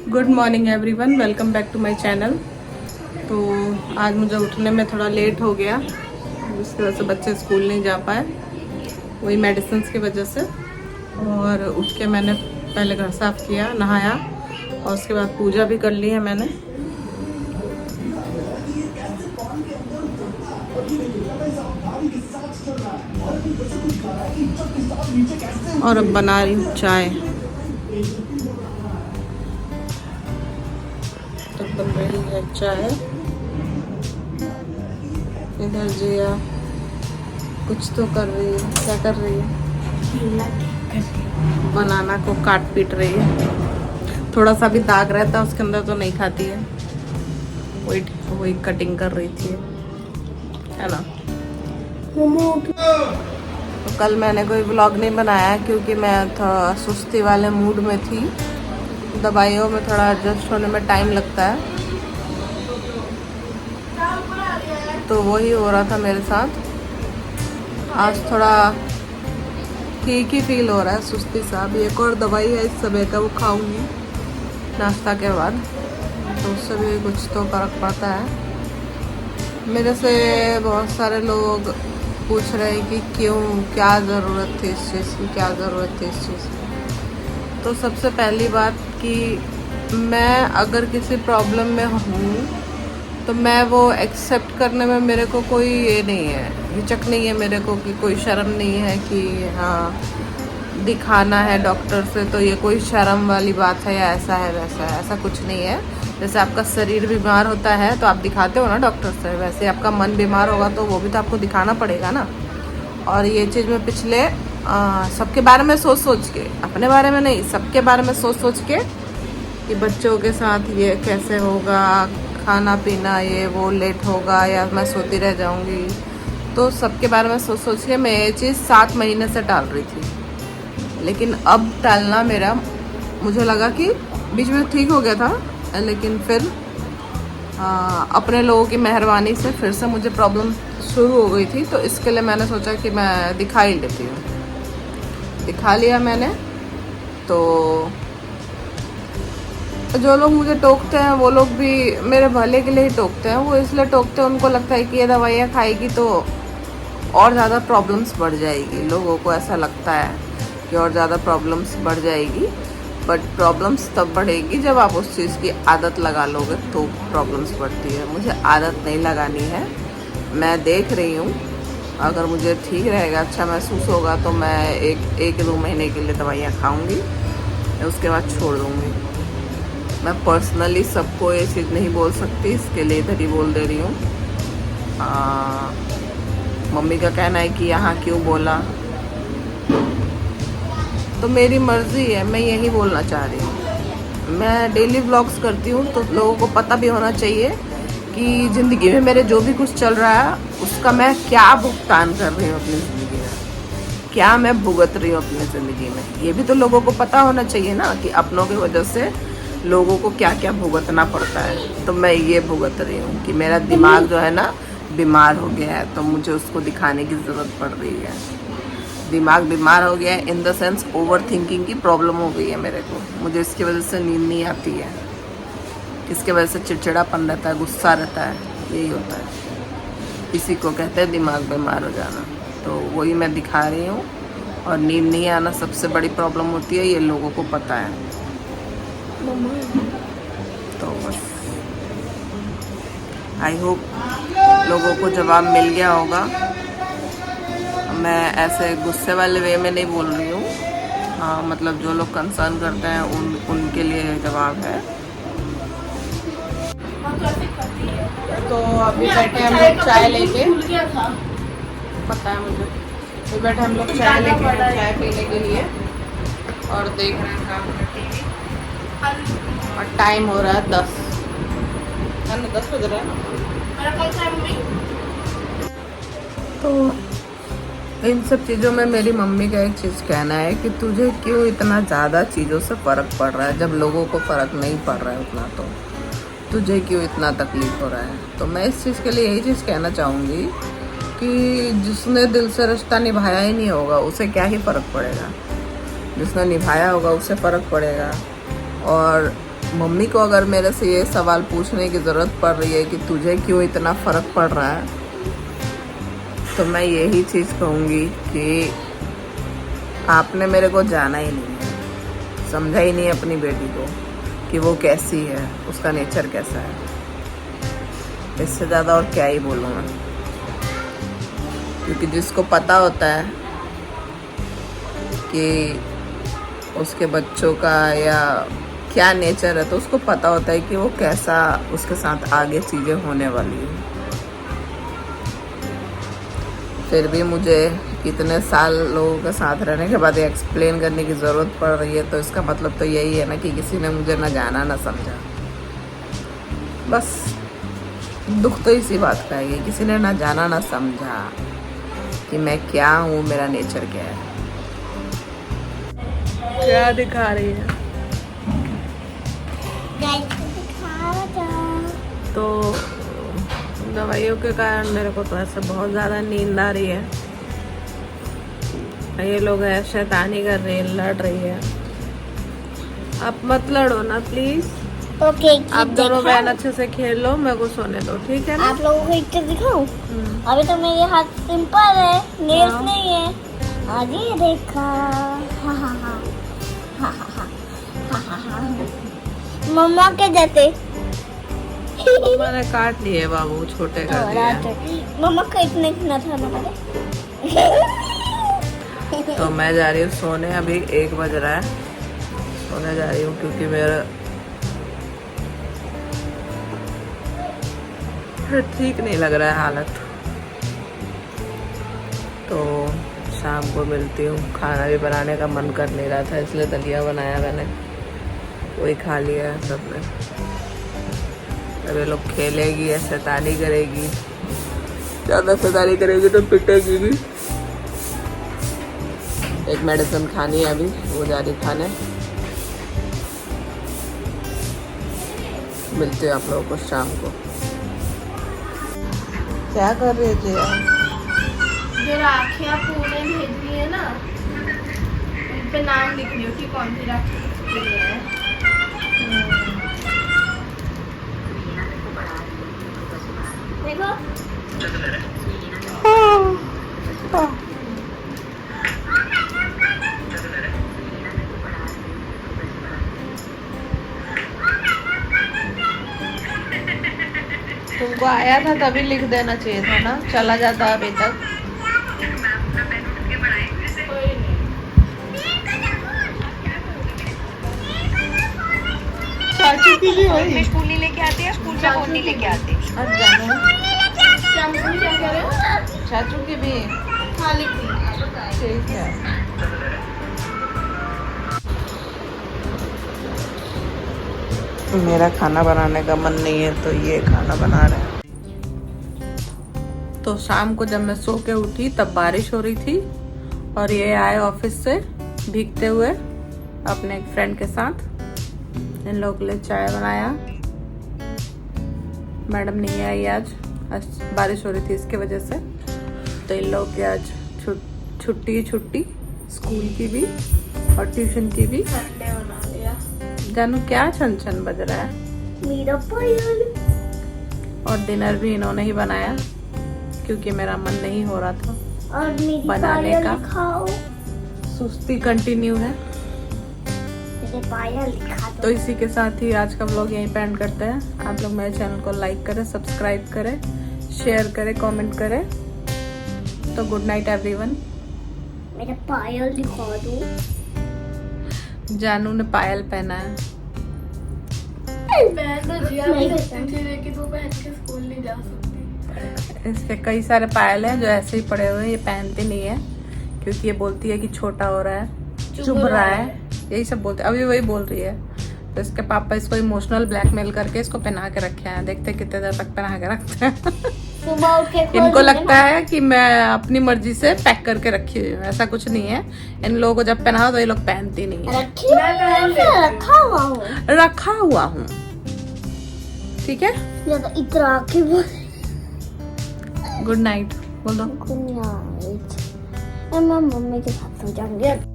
Good morning everyone, welcome back to my channel. तो आज मुझे उठने में थोड़ा लेट हो गया, जिसकी वजह से बच्चे स्कूल नहीं जा पाए, वही मेडिसिन की वजह से। और उठ के मैंने पहले घर साफ़ किया, नहाया और उसके बाद पूजा भी कर ली है मैंने। और अब बना रही हूँ चाय। तो बन रही है चाय। इधर जिया कुछ तो कर रही है, क्या कर रही है? बनाना को काट पीट रही है। थोड़ा सा भी दाग रहता है उसके अंदर तो नहीं खाती है, वही वही कटिंग कर रही थी, है ना। तो कल मैंने कोई व्लॉग नहीं बनाया क्योंकि मैं थोड़ा सुस्ती वाले मूड में थी। दवाइयों में थोड़ा एडजस्ट होने में टाइम लगता है, तो वही हो रहा था मेरे साथ। आज थोड़ा ठीक ही फील हो रहा है, सुस्ती सा। अभी एक और दवाई है इस समय का, वो खाऊंगी नाश्ता के बाद, तो उससे भी कुछ तो फर्क पड़ता है। मेरे से बहुत सारे लोग पूछ रहे हैं कि क्यों, क्या ज़रूरत थी इस चीज़ की, क्या ज़रूरत थी इस चीज़ की। तो सबसे पहली बात कि मैं अगर किसी प्रॉब्लम में हूँ तो मैं वो एक्सेप्ट करने में मेरे को कोई ये नहीं है, हिचक नहीं है मेरे को, कि कोई शर्म नहीं है कि हाँ दिखाना है डॉक्टर से तो ये कोई शर्म वाली बात है या ऐसा है वैसा है। ऐसा कुछ नहीं है। जैसे आपका शरीर बीमार होता है तो आप दिखाते हो ना डॉक्टर से, वैसे आपका मन बीमार होगा तो वो भी तो आपको दिखाना पड़ेगा ना। और ये चीज़ में पिछले सबके बारे में सोच सोच के, अपने बारे में नहीं, सबके बारे में सोच सोच के कि बच्चों के साथ ये कैसे होगा, खाना पीना ये वो लेट होगा या मैं सोती रह जाऊंगी, तो सबके बारे में सोच सोच के मैं ये चीज़ 7 महीने से टाल रही थी। लेकिन अब टालना मेरा, मुझे लगा कि बीच में ठीक हो गया था, लेकिन फिर अपने लोगों की मेहरबानी से फिर से मुझे प्रॉब्लम शुरू हो गई थी। तो इसके लिए मैंने सोचा कि मैं दिखा ही लेती हूँ। दिखा लिया मैंने। तो जो लोग मुझे टोकते हैं वो लोग भी मेरे भले के लिए ही टोकते हैं। वो इसलिए टोकते हैं, उनको लगता है कि ये दवाइयाँ खाएगी तो और ज़्यादा प्रॉब्लम्स बढ़ जाएगी। लोगों को ऐसा लगता है कि और ज़्यादा प्रॉब्लम्स बढ़ जाएगी, बट प्रॉब्लम्स तब बढ़ेगी जब आप उस चीज़ की आदत लगा लोगे तो प्रॉब्लम्स बढ़ती है। मुझे आदत नहीं लगानी है। मैं देख रही हूँ, अगर मुझे ठीक रहेगा, अच्छा महसूस होगा तो मैं एक 2 महीने के लिए दवाइयाँ खाऊँगी, उसके बाद छोड़ दूँगी। मैं पर्सनली सबको ये चीज़ नहीं बोल सकती, इसके लिए इधर ही बोल दे रही हूँ। मम्मी का कहना है कि यहाँ क्यों बोला, तो मेरी मर्ज़ी है, मैं यही बोलना चाह रही हूँ। मैं डेली व्लॉग्स करती हूँ तो लोगों को पता भी होना चाहिए कि ज़िंदगी में मेरे जो भी कुछ चल रहा है उसका मैं क्या भुगतान कर रही हूँ अपनी ज़िंदगी में, क्या मैं भुगत रही हूँ अपनी ज़िंदगी में। ये भी तो लोगों को पता होना चाहिए ना कि अपनों की वजह से लोगों को क्या क्या भुगतना पड़ता है। तो मैं ये भुगत रही हूँ कि मेरा दिमाग जो है ना बीमार हो गया है, तो मुझे उसको दिखाने की ज़रूरत पड़ रही है। दिमाग बीमार हो गया है in the sense over thinking की प्रॉब्लम हो गई है मेरे को। मुझे इसकी वजह से नींद नहीं आती है, इसके वजह से चिड़चिड़ापन रहता है, गुस्सा रहता है, यही होता है। इसी को कहते हैं दिमाग बीमार हो जाना। तो वही मैं दिखा रही हूँ। और नींद नहीं आना सबसे बड़ी प्रॉब्लम होती है, ये लोगों को पता है। तो बस आई होप लोगों को जवाब मिल गया होगा। मैं ऐसे गुस्से वाले वे में नहीं बोल रही हूँ, हाँ मतलब जो लोग कंसर्न करते हैं उनके लिए जवाब है। तो अभी बैठे हम लोग चाय लेके, पता है मुझे, तो बैठे हम लोग चाय लेके, चाय पीने के लिए, और देख रहे हैं काम करके। और टाइम हो रहा है 10, है ना, 10 बज रहा है ना। तो इन सब चीज़ों में मेरी मम्मी का एक चीज़ कहना है कि तुझे क्यों इतना ज़्यादा चीज़ों से फ़र्क पड़ रहा है, जब लोगों को फ़र्क नहीं पड़ रहा है उतना, तो तुझे क्यों इतना तकलीफ़ हो रहा है। तो मैं इस चीज़ के लिए यही चीज़ कहना चाहूँगी कि जिसने दिल से रिश्ता निभाया ही नहीं होगा उसे क्या ही फ़र्क पड़ेगा, जिसने निभाया होगा उसे फ़र्क पड़ेगा। और मम्मी को अगर मेरे से ये सवाल पूछने की ज़रूरत पड़ रही है कि तुझे क्यों इतना फ़र्क पड़ रहा है, तो मैं यही चीज़ कहूँगी कि आपने मेरे को जाना ही नहीं है, समझा ही नहीं अपनी बेटी को कि वो कैसी है, उसका नेचर कैसा है। इससे ज़्यादा और क्या ही बोलूँ मैं, क्योंकि जिसको पता होता है कि उसके बच्चों का या क्या नेचर है, तो उसको पता होता है कि वो कैसा उसके साथ आगे चीज़ें होने वाली है। फिर भी मुझे इतने साल लोगों के साथ रहने के बाद एक्सप्लेन करने की ज़रूरत पड़ रही है, तो इसका मतलब तो यही है ना कि किसी ने मुझे ना जाना ना समझा। बस दुख तो इसी बात का है, किसी ने ना जाना ना समझा कि मैं क्या हूँ, मेरा नेचर क्या है। क्या दिखा रही है? तो दवाइयों के कारण मेरे को तो ऐसे बहुत ज़्यादा नींद आ रही है। ये लोग है शैतानी कर रही है, लड़ रही है। आप मत लड़ो ना प्लीज। ओके, आप दोनों बहन अच्छे से खेल लो, मेरे को सोने दो, ठीक है ना? आप लोगों को एक चीज दिखाऊं? अभी तो मेरे हाथ सिंपल है, नेल्स हाँ। नहीं है। आज ये देखा, हा हा हा हा हा हा हा हा। मम्मा के जैसे। मैंने काट लिए बाबू, छोटे कर दिए। मम्मा को इतने इतना था ना तो मैं जा रही हूँ सोने, अभी 1 बज रहा है, सोने जा रही हूँ क्योंकि मेरा ठीक नहीं लग रहा है हालत। तो शाम को मिलती हूँ। खाना भी बनाने का मन कर नहीं रहा था, इसलिए दलिया बनाया मैंने, वही खा लिया है सबने। अब ये लोग खेलेगी या शैतानी करेगी, ज़्यादा शैतानी करेगी तो पिटेगी भी। एक मेडिसिन खानी है अभी, वो जा रही खाने। मिलते हैं आप लोगों को शाम को। क्या कर रहे थे यार? जो राखियाँ पूरे भेजी है ना, उन पे नाम लिख रही हो कि कौन सी राखी के लिए है। देखो तुमको आया था तभी लिख देना चाहिए था ना, चला जाता अभी तक। चाचू की भी वही स्कूल नहीं लेके आते हैं, स्कूल से फोन नहीं लेके आते। अब जानो क्या कह रहे हो? चाचू की भी हाँ लिख दी। ठीक है। मेरा खाना बनाने का मन नहीं है तो ये खाना बना रहे हैं। तो शाम को जब मैं सो के उठी तब बारिश हो रही थी और ये आए ऑफिस से भीगते हुए अपने एक फ्रेंड के साथ। इन लोगों के लिए चाय बनाया। मैडम नहीं आई आज बारिश हो रही थी इसके वजह से, तो इन लोगों की आज छुट्टी स्कूल की भी और ट्यूशन की भी। संडे बना लिया। जानू क्या छन बज रहा है? मेरा पायल। और डिनर भी इन्होंने ही बनाया क्योंकि मेरा मन नहीं हो रहा था और मेरी बनाने पायल का। दिखाओ। सुस्ती कंटिन्यू है। मेरे पायल दिखा दो। तो इसी के साथ ही आज का व्लॉग यहीं पे एंड करते हैं। आप लोग मेरे चैनल को लाइक करें, सब्सक्राइब करें, शेयर करें, कमेंट करें। तो गुड नाइट एवरीवन। मेरा पायल दिखा दो। जानू ने पायल पहना है। मैं तो जिया भी सकती थी, लेकिन वो पहन के स्कूल नहीं जा सकती। इसके कई सारे पायल हैं जो ऐसे ही पड़े हुए हैं, ये पहनती नहीं है क्योंकि ये बोलती है कि छोटा हो रहा है, चुभ रहा है, यही सब बोलते। अभी वही बोल रही है। तो इसके पापा इसको इमोशनल ब्लैकमेल करके इसको पहना के रखे हैं। देखते हैं कितने देर तक पहना के रखते हैं। सुबह उठ के इनको लगता है कि मैं अपनी मर्जी से पैक करके रखी हुई हूँ, ऐसा कुछ नहीं है। इन लोगों को जब पहनाओ तो ये लोग पहनती नहीं है। रखा हुआ हूँ। रखा हुआ हूँ, ठीक है। इतना के गुड नाइट बोल दो। Good night. मैं मम्मी के साथ सो जाऊंगी।